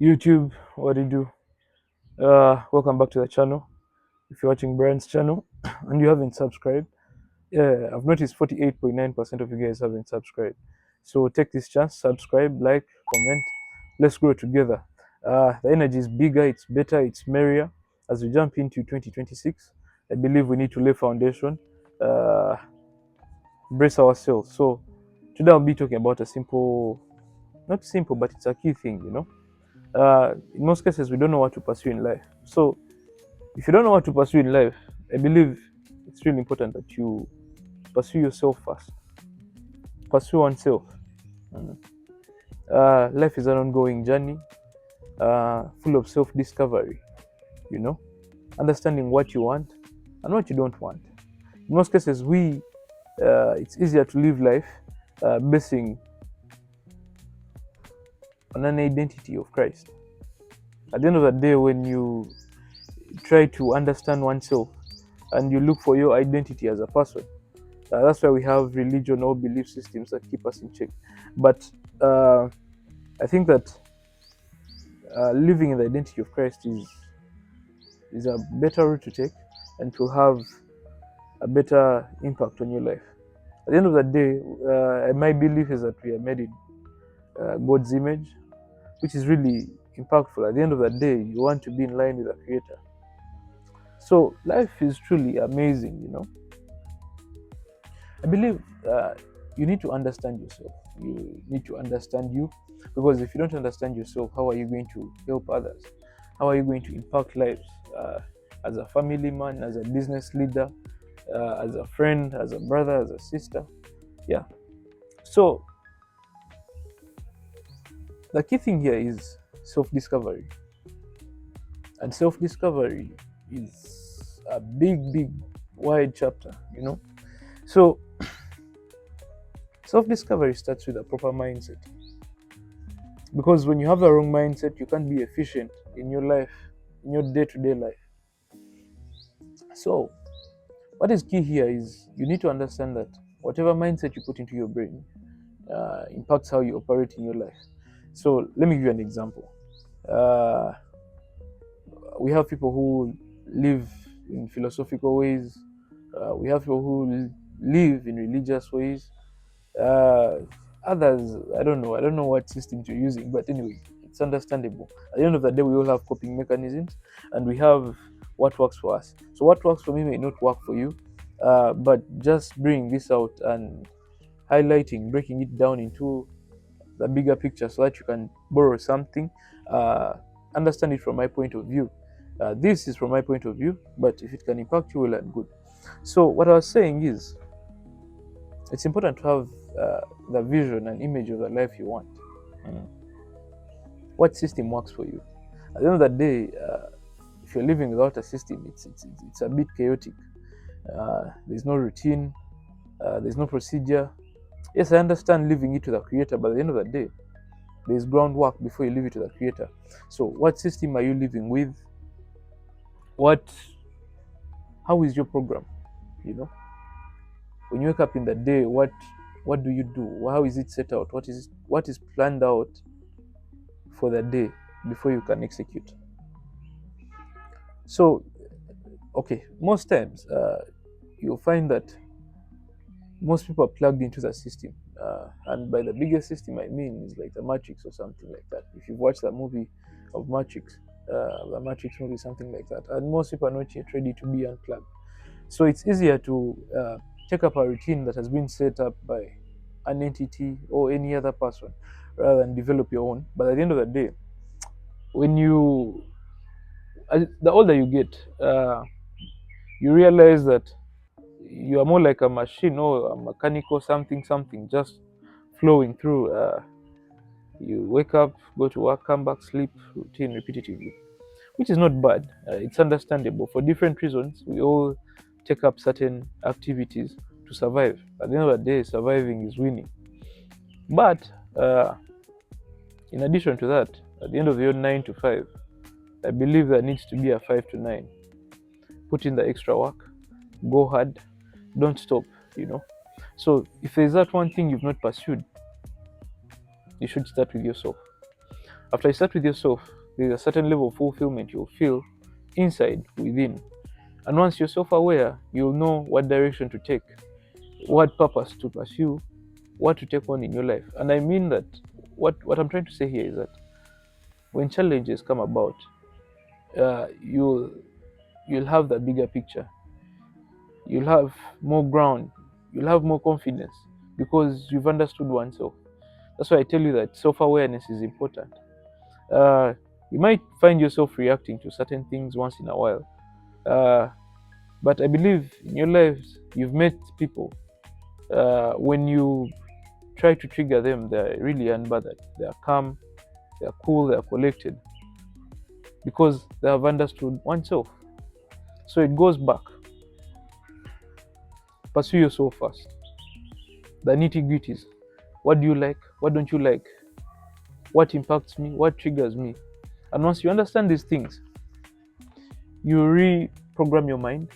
YouTube, what do you do? Welcome back to the channel. If you're watching Brian's channel and you haven't subscribed, yeah, I've noticed 48.9% of you guys haven't subscribed. So take this chance, subscribe, like, comment. Let's grow together. The energy is bigger, it's better, it's merrier. As we jump into 2026, I believe we need to lay foundation, uh, brace ourselves. So today I'll be talking about a simple, not simple, but it's a key thing. In most cases, we don't know what to pursue in life. So, if you don't know what to pursue in life, I believe it's really important that you pursue yourself first. Pursue oneself. Mm. Life is an ongoing journey, full of self-discovery. You know, understanding what you want and what you don't want. In most cases, it's easier to live life basing on an identity of Christ. At the end of the day, when you try to understand oneself and you look for your identity as a person. That's why we have religion or belief systems that keep us in check. But I think that living in the identity of Christ is a better route to take and to have a better impact on your life. At the end of the day, my belief is that we are made in God's image, which is really impactful. At the end of the day, you want to be in line with the Creator. So life is truly amazing. I believe you need to understand yourself. You need to understand you, because if you don't understand yourself, how are you going to help others? How are you going to impact lives as a family man, as a business leader, as a friend, as a brother, as a sister? Yeah. So the key thing here is self-discovery, and self-discovery is a big, wide chapter. So self-discovery starts with a proper mindset. Because when you have the wrong mindset, you can't be efficient in your life, in your day-to-day life. So what is key here is you need to understand that whatever mindset you put into your brain impacts how you operate in your life. So let me give you an example. uh, we have people who live in philosophical ways. We have people who live in religious ways. uh, Others, I don't know what systems you're using, but anyway, it's understandable. At the end of the day, we all have coping mechanisms, and we have what works for us. So what works for me may not work for you, but just bring this out and breaking it down into the bigger picture so that you can borrow something, uh, understand it from my point of view. This is from my point of view, but if it can impact you, well and good. So what I was saying is, it's important to have the vision and image of the life you want. Mm. What system works for you? At the end of the day, if you're living without a system, it's a bit chaotic. There's no routine, there's no procedure. Yes, I understand leaving it to the Creator, but at the end of the day, there's groundwork before you leave it to the Creator. So, what system are you living with? How is your program? You know, when you wake up in the day, what do you do? How is it set out? What is planned out for the day before you can execute? So, okay, most times you'll find that most people are plugged into the system. And by the biggest system, I mean is like the Matrix or something like that. If you've watched the movie of Matrix, the Matrix movie, something like that. And most people are not yet ready to be unplugged. So it's easier to take up a routine that has been set up by an entity or any other person rather than develop your own. But at the end of the day, when the older you get, you realize that you are more like a machine or a mechanical something just flowing through. You wake up, go to work, come back, sleep, routine repetitively, which is not bad. It's understandable. For different reasons, we all take up certain activities to survive. At the end of the day, surviving is winning. But in addition to that, at the end of your 9 to 5, I believe there needs to be a 5 to 9. Put in the extra work, go hard, don't stop. So if there's that one thing you've not pursued, you should start with yourself. After you start with yourself, there's a certain level of fulfillment you'll feel inside, within. And once you're self aware, you'll know what direction to take, what purpose to pursue, what to take on in your life. And I mean that what I'm trying to say here is that when challenges come about, you'll have the bigger picture. You'll have more ground. You'll have more confidence because you've understood oneself. That's why I tell you that self awareness is important. Uh, you might find yourself reacting to certain things once in a while, uh, but I believe in your lives you've met people. When you try to trigger them, they're really unbothered. They are calm, they are cool, they are collected because they have understood oneself. So it goes back. Pursue yourself first. The nitty gritties. What do you like? What don't you like? What impacts me? What triggers me? And once you understand these things, you reprogram your mind.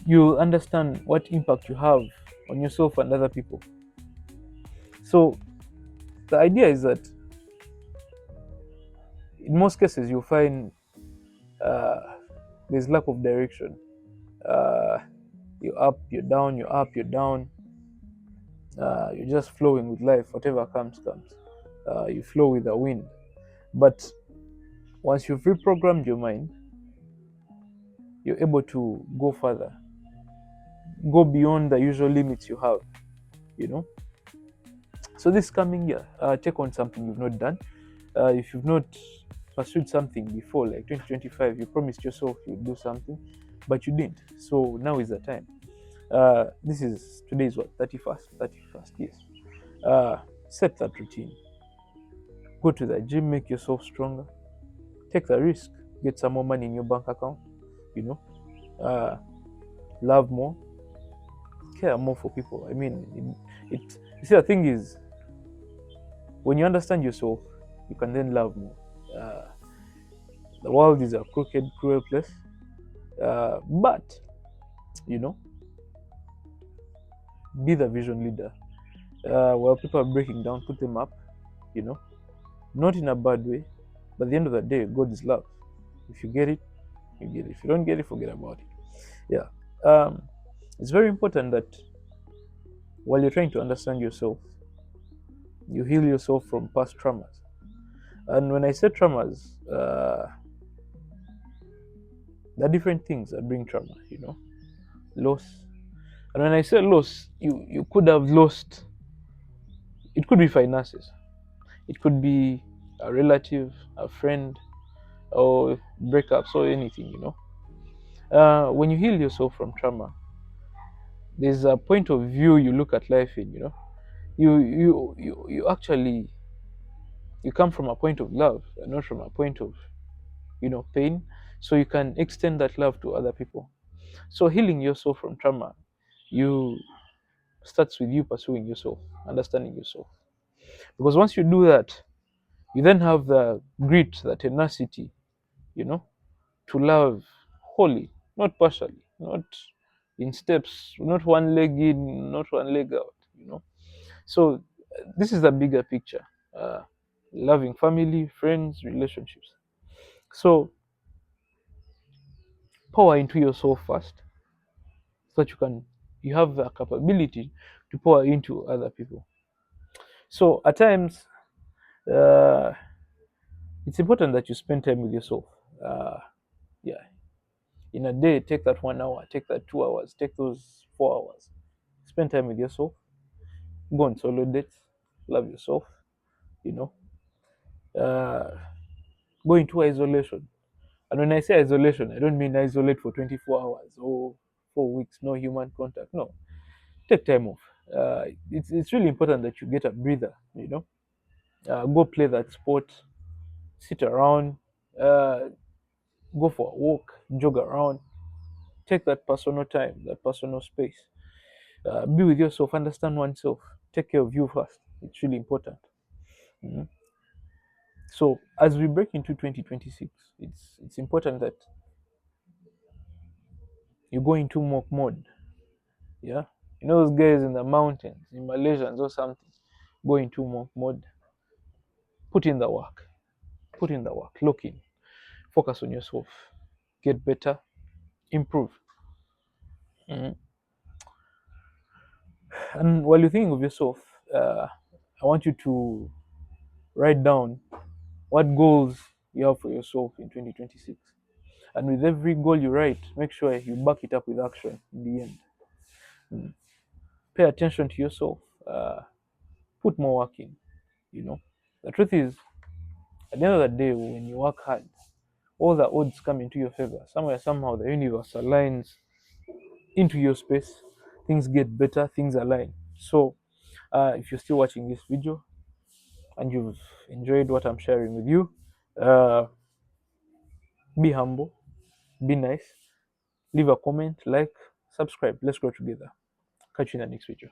You understand what impact you have on yourself and other people. So the idea is that in most cases you'll find uh, there's lack of direction. Uh, you're up, you're down, you're up, you're down. You're just flowing with life. Whatever comes, comes. You flow with the wind. But once you've reprogrammed your mind, you're able to go further, go beyond the usual limits you have, you know. So this coming year, take on something you've not done. If you've not pursued something before, like 2025, you promised yourself you'd do something, but you didn't. So now is the time. This is today is what 31st, yes. Uh, Set that routine. Go to the gym, make yourself stronger. Take the risk, get some more money in your bank account. You know, uh, love more, care more for people. I mean, you see, the thing is, when you understand yourself, you can then love more. Uh, the world is a crooked, cruel place, but you know, be the vision leader. While people are breaking down, put them up. You know, not in a bad way, but at the end of the day, God is love. If you get it, you get it. If you don't get it, forget about it. Yeah. It's very important that while you're trying to understand yourself, you heal yourself from past traumas. And when I say traumas, there are different things that bring trauma, you know, loss. And when I say loss, you could have lost, it could be finances, it could be a relative, a friend, or breakups or anything, you know. When you heal yourself from trauma, there's a point of view you look at life in, you know. You actually you come from a point of love and not from a point of, you know, pain. So you can extend that love to other people. So healing yourself from trauma, you starts with you pursuing yourself, understanding yourself. Because once you do that, you then have the grit, the tenacity, you know, to love wholly, not partially, not in steps, not one leg in, not one leg out, you know. So this is the bigger picture. Uh, Loving family, friends, relationships. So pour into yourself first, so that you have the capability to pour into other people. So at times, uh, it's important that you spend time with yourself. Uh, yeah, in a day, take that 1 hour, take that 2 hours, take those 4 hours. Spend time with yourself. Go on solo dates. Love yourself. You know, uh, go into isolation. And when I say isolation, I don't mean isolate for 24 hours or 4 weeks, no human contact. No, take time off. It's really important that you get a breather. You know, go play that sport, sit around, uh, go for a walk, jog around, take that personal time, that personal space. Be with yourself, understand oneself, take care of you first. It's really important. Mhm. So as we break into 2026, it's important that you go into monk mode. Yeah, you know those guys in the mountains in Malaysia and so something. Go into monk mode. Put in the work. Look in. Focus on yourself. Get better. Improve. Mhm. And while you're thinking of yourself, I want you to write down what goals you have for yourself in 2026. And with every goal you write, make sure you back it up with action in the end. Mm. Pay attention to yourself. Put more work in. You know, the truth is, at the end of the day, when you work hard, all the odds come into your favor. Somewhere, somehow, the universe aligns into your space. Things get better. Things align. So, if you're still watching this video and you've enjoyed what I'm sharing with you, uh, be humble, be nice, leave a comment, like, subscribe. Let's grow together. Catch you in the next video.